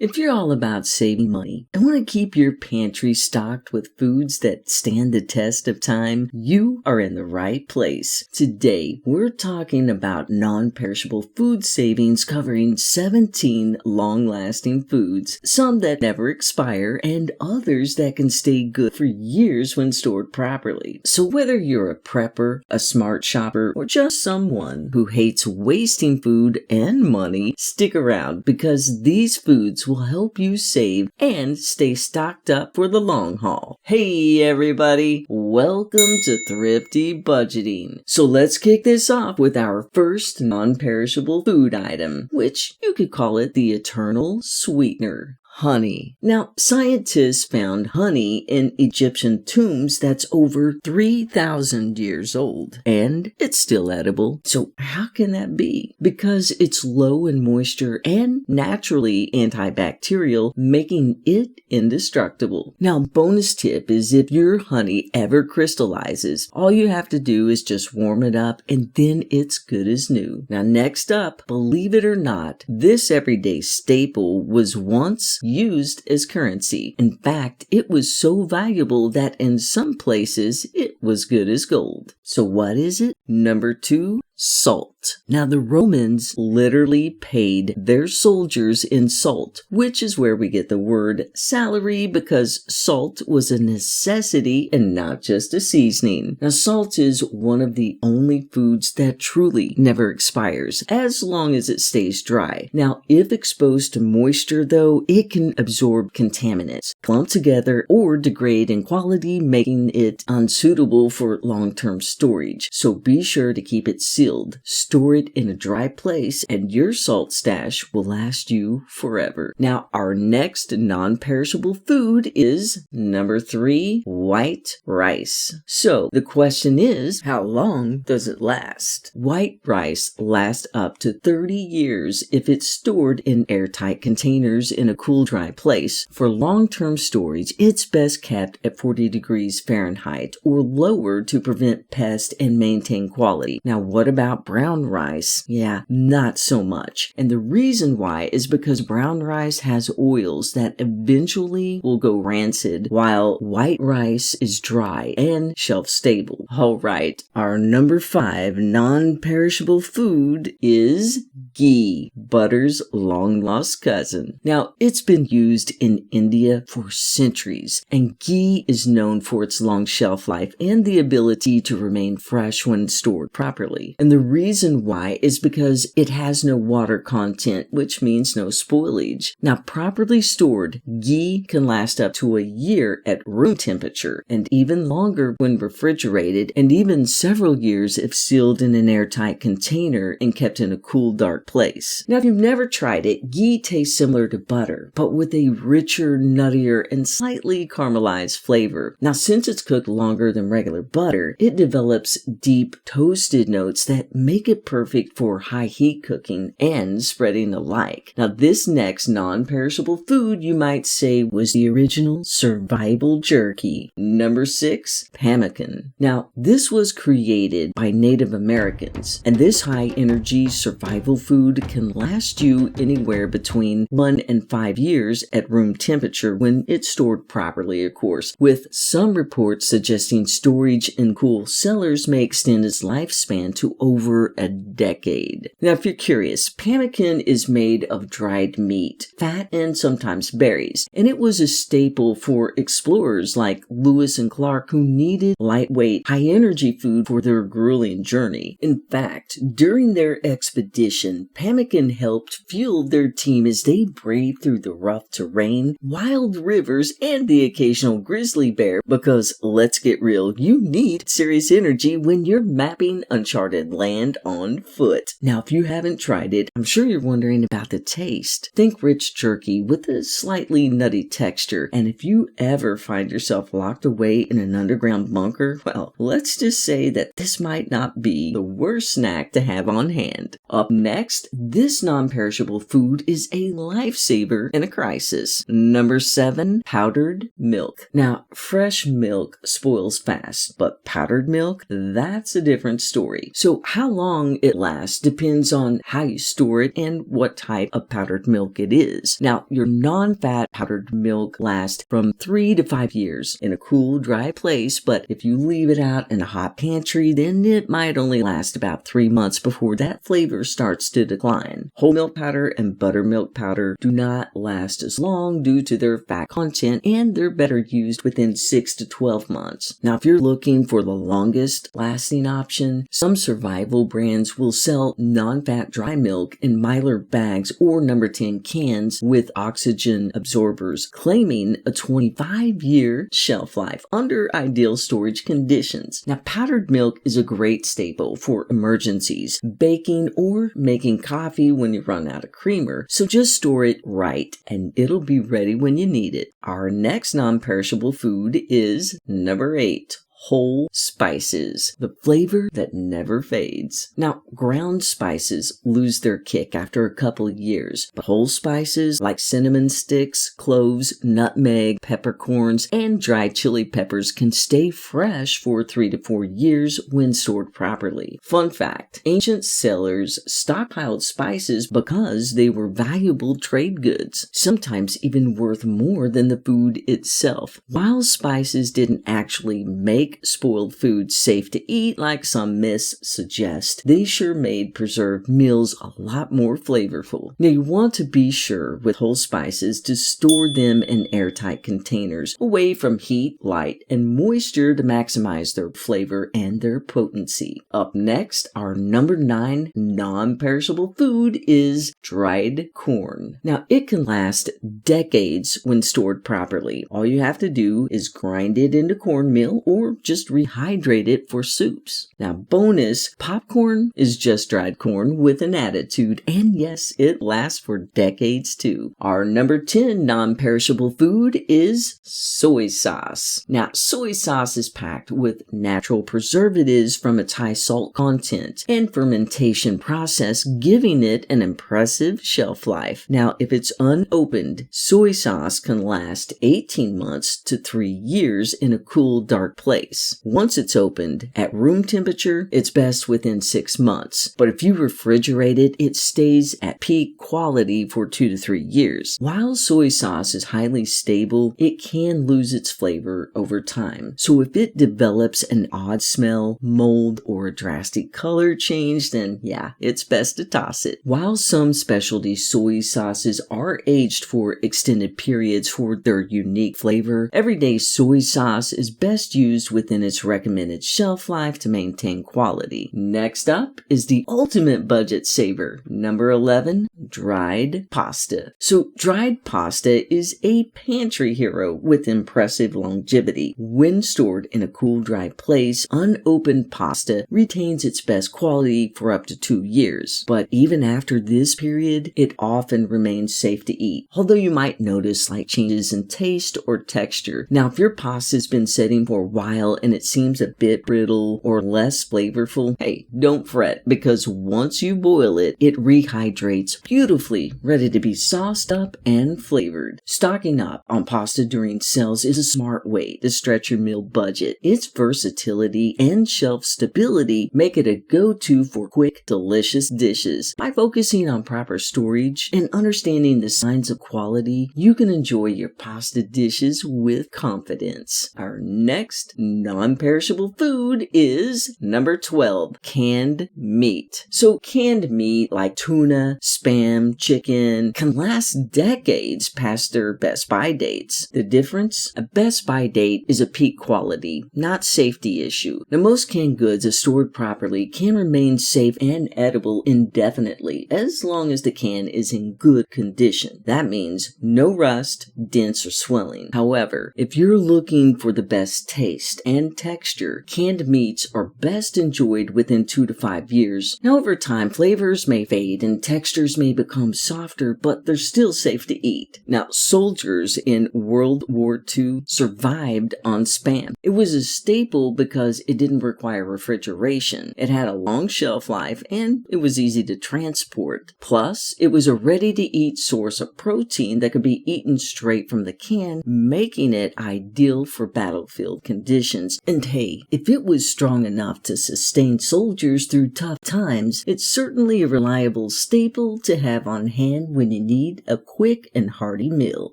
If you're all about saving money and want to keep your pantry stocked with foods that stand the test of time, you are in the right place. Today, we're talking about non-perishable food savings covering 17 long-lasting foods, some that never expire and others that can stay good for years when stored properly. So whether you're a prepper, a smart shopper, or just someone who hates wasting food and money, stick around because these foods will help you save and stay stocked up for the long haul. Hey everybody, welcome to Thrifty Budgeting. So let's kick this off with our first non-perishable food item, which you could call it the eternal sweetener. Honey. Now, scientists found honey in Egyptian tombs that's over 3,000 years old, and it's still edible. So how can that be? Because it's low in moisture and naturally antibacterial, making it indestructible. Now, bonus tip is if your honey ever crystallizes, all you have to do is just warm it up and then it's good as new. Now, next up, believe it or not, this everyday staple was once used as currency. In fact, it was so valuable that in some places it was good as gold. So what is it? Number 2, salt. Now the Romans literally paid their soldiers in salt, which is where we get the word salary because salt was a necessity and not just a seasoning. Now salt is one of the only foods that truly never expires as long as it stays dry. Now if exposed to moisture though, it can absorb contaminants, clump together, or degrade in quality, making it unsuitable for long-term storage. So be sure to keep it sealed. Store it in a dry place and your salt stash will last you forever. Now, our next non-perishable food is number 3, white rice. So, the question is, how long does it last? White rice lasts up to 30 years if it's stored in airtight containers in a cool, dry place. For long-term storage, it's best kept at 40 degrees Fahrenheit or lower to prevent pests and maintain quality. Now, what about brown rice? Yeah, not so much. And the reason why is because brown rice has oils that eventually will go rancid, while white rice is dry and shelf stable. Alright, our number 5 non-perishable food is ghee, butter's long-lost cousin. Now, it's been used in India for centuries, and ghee is known for its long shelf life and the ability to remain fresh when stored properly. And the reason why is because it has no water content, which means no spoilage. Now, properly stored, ghee can last up to a year at room temperature, and even longer when refrigerated, and even several years if sealed in an airtight container and kept in a cool, dark place. Now, if you've never tried it, ghee tastes similar to butter, but with a richer, nuttier, and slightly caramelized flavor. Now, since it's cooked longer than regular butter, it develops deep, toasted notes that make it perfect for high heat cooking and spreading alike. Now, this next non-perishable food you might say was the original survival jerky. Number 6, pemmican. Now, this was created by Native Americans, and this high-energy survival food can last you anywhere between 1 and 5 years at room temperature when it's stored properly, of course, with some reports suggesting storage in cool cellars may extend its lifespan to over a decade. Now, if you're curious, pemmican is made of dried meat, fat, and sometimes berries, and it was a staple for explorers like Lewis and Clark who needed lightweight, high-energy food for their grueling journey. In fact, during their expedition, pemmican helped fuel their team as they braved through the rough terrain, wild rivers, and the occasional grizzly bear, because let's get real, you need serious energy when you're mapping uncharted land on foot. Now, if you haven't tried it, I'm sure you're wondering about the taste. Think rich jerky with a slightly nutty texture, and if you ever find yourself locked away in an underground bunker, well, let's just say that this might not be the worst snack to have on hand. Up next, this non-perishable food is a lifesaver in a crisis. Number 7, powdered milk. Now, fresh milk spoils fast, but powdered milk, that's a different story. So how long long it lasts depends on how you store it and what type of powdered milk it is. Now, your non-fat powdered milk lasts from 3 to 5 years in a cool, dry place, but if you leave it out in a hot pantry, then it might only last about 3 months before that flavor starts to decline. Whole milk powder and buttermilk powder do not last as long due to their fat content, and they're better used within 6 to 12 months. Now, if you're looking for the longest lasting option, some survival brands will sell non-fat dry milk in Mylar bags or number 10 cans with oxygen absorbers, claiming a 25-year shelf life under ideal storage conditions. Now, powdered milk is a great staple for emergencies, baking, or making coffee when you run out of creamer, so just store it right and it'll be ready when you need it. Our next non-perishable food is number 8. Whole spices, the flavor that never fades. Now, ground spices lose their kick after a couple of years, but whole spices like cinnamon sticks, cloves, nutmeg, peppercorns, and dried chili peppers can stay fresh for 3 to 4 years when stored properly. Fun fact, ancient sailors stockpiled spices because they were valuable trade goods, sometimes even worth more than the food itself. While spices didn't actually make spoiled food safe to eat like some myths suggest, they sure made preserved meals a lot more flavorful. Now, you want to be sure with whole spices to store them in airtight containers away from heat, light, and moisture to maximize their flavor and their potency. Up next, our number 9 non-perishable food is dried corn. Now, it can last decades when stored properly. All you have to do is grind it into cornmeal or just rehydrate it for soups. Now, bonus, popcorn is just dried corn with an attitude, and yes, it lasts for decades too. Our number 10 non-perishable food is soy sauce. Now, soy sauce is packed with natural preservatives from its high salt content and fermentation process, giving it an impressive shelf life. Now, if it's unopened, soy sauce can last 18 months to 3 years in a cool, dark place. Once it's opened, at room temperature, it's best within 6 months. But if you refrigerate it, it stays at peak quality for 2 to 3 years. While soy sauce is highly stable, it can lose its flavor over time. So if it develops an odd smell, mold, or a drastic color change, then yeah, it's best to toss it. While some specialty soy sauces are aged for extended periods for their unique flavor, everyday soy sauce is best used within its recommended shelf life to maintain quality. Next up is the ultimate budget saver. Number 11, dried pasta. So dried pasta is a pantry hero with impressive longevity. When stored in a cool, dry place, unopened pasta retains its best quality for up to 2 years. But even after this period, it often remains safe to eat, although you might notice slight changes in taste or texture. Now, if your pasta's been sitting for a while and it seems a bit brittle or less flavorful, hey, don't fret, because once you boil it, it rehydrates beautifully, ready to be sauced up and flavored. Stocking up on pasta during sales is a smart way to stretch your meal budget. Its versatility and shelf stability make it a go-to for quick, delicious dishes. By focusing on proper storage and understanding the signs of quality, you can enjoy your pasta dishes with confidence. Our next non-perishable food is number 12, canned meat. So canned meat like tuna, spam, chicken can last decades past their best buy dates. The difference? A best buy date is a peak quality, not safety issue. Now, most canned goods, if stored properly, can remain safe and edible indefinitely as long as the can is in good condition. That means no rust, dents, or swelling. However, if you're looking for the best taste and texture, canned meats are best enjoyed within 2 to 5 years. Now, over time, flavors may fade and textures may become softer, but they're still safe to eat. Now, soldiers in World War II survived on Spam. It was a staple because it didn't require refrigeration. It had a long shelf life and it was easy to transport. Plus, it was a ready-to-eat source of protein that could be eaten straight from the can, making it ideal for battlefield conditions. rations. And hey, if it was strong enough to sustain soldiers through tough times, it's certainly a reliable staple to have on hand when you need a quick and hearty meal.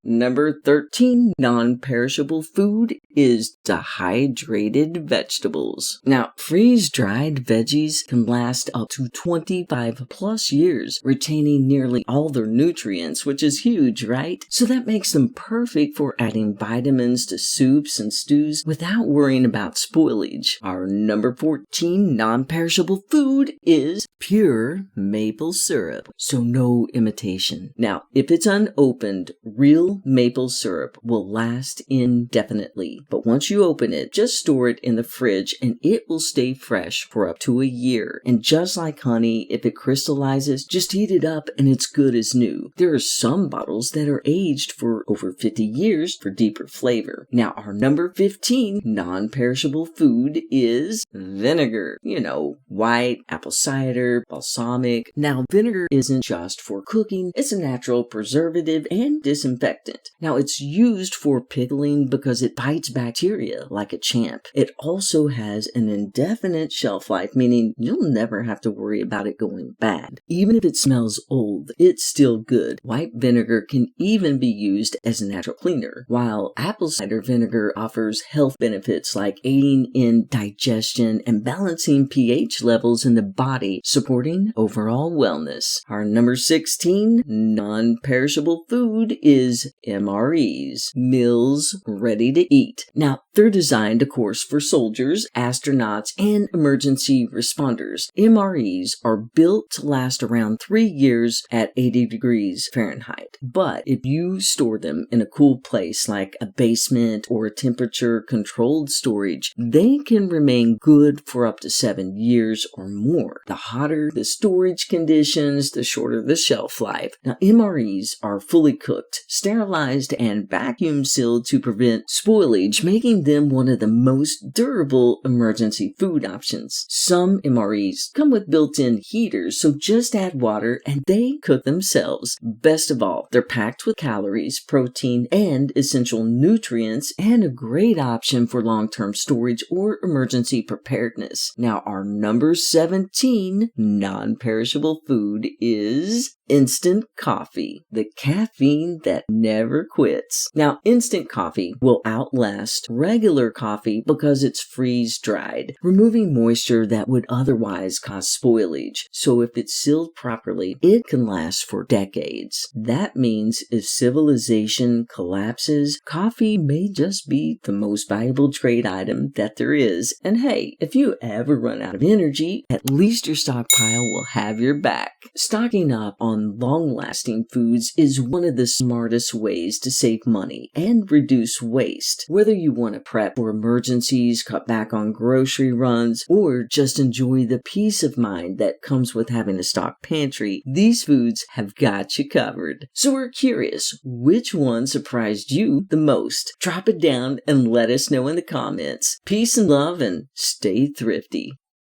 Number 13 non-perishable food is dehydrated vegetables. Now, freeze-dried veggies can last up to 25 plus years, retaining nearly all their nutrients, which is huge, right? So that makes them perfect for adding vitamins to soups and stews without worrying about spoilage. Our number 14 non-perishable food is pure maple syrup, so no imitation. Now, if it's unopened, real maple syrup will last indefinitely. But once you open it, just store it in the fridge and it will stay fresh for up to a year. And just like honey, if it crystallizes, just heat it up and it's good as new. There are some bottles that are aged for over 50 years for deeper flavor. Now, our number 15 non-perishable food is vinegar. You know, white, apple cider, balsamic. Now, vinegar isn't just for cooking, it's a natural preservative and disinfectant. Now, it's used for pickling because it fights bacteria like a champ. It also has an indefinite shelf life, meaning you'll never have to worry about it going bad. Even if it smells old, it's still good. White vinegar can even be used as a natural cleaner, while apple cider vinegar offers health benefits like aiding in digestion and balancing pH levels in the body, supporting overall wellness. Our number 16 non-perishable food is MREs, meals ready to eat. Now, they're designed, of course, for soldiers, astronauts, and emergency responders. MREs are built to last around 3 years at 80 degrees Fahrenheit. But if you store them in a cool place like a basement or a temperature-controlled storage, they can remain good for up to 7 years or more. The hotter the storage conditions, the shorter the shelf life. Now, MREs are fully cooked, sterilized, and vacuum sealed to prevent spoilage, making them one of the most durable emergency food options. Some MREs come with built-in heaters, so just add water and they cook themselves. Best of all, they're packed with calories, protein, and essential nutrients, and a great option for long-term storage or emergency preparedness. Now, our number 17 non-perishable food is instant coffee, the caffeine that never quits. Now, instant coffee will outlast regular coffee because it's freeze-dried, removing moisture that would otherwise cause spoilage. So if it's sealed properly, it can last for decades. That means if civilization collapses, coffee may just be the most valuable trade item that there is. And hey, if you ever run out of energy, at least your stockpile will have your back. Stocking up on long-lasting foods is one of the smartest ways to save money and reduce waste. Whether you want to prep for emergencies, cut back on grocery runs, or just enjoy the peace of mind that comes with having a stocked pantry, these foods have got you covered. So we're curious, which one surprised you the most? Drop it down and let us know in the comments. Peace and love, and stay thrifty.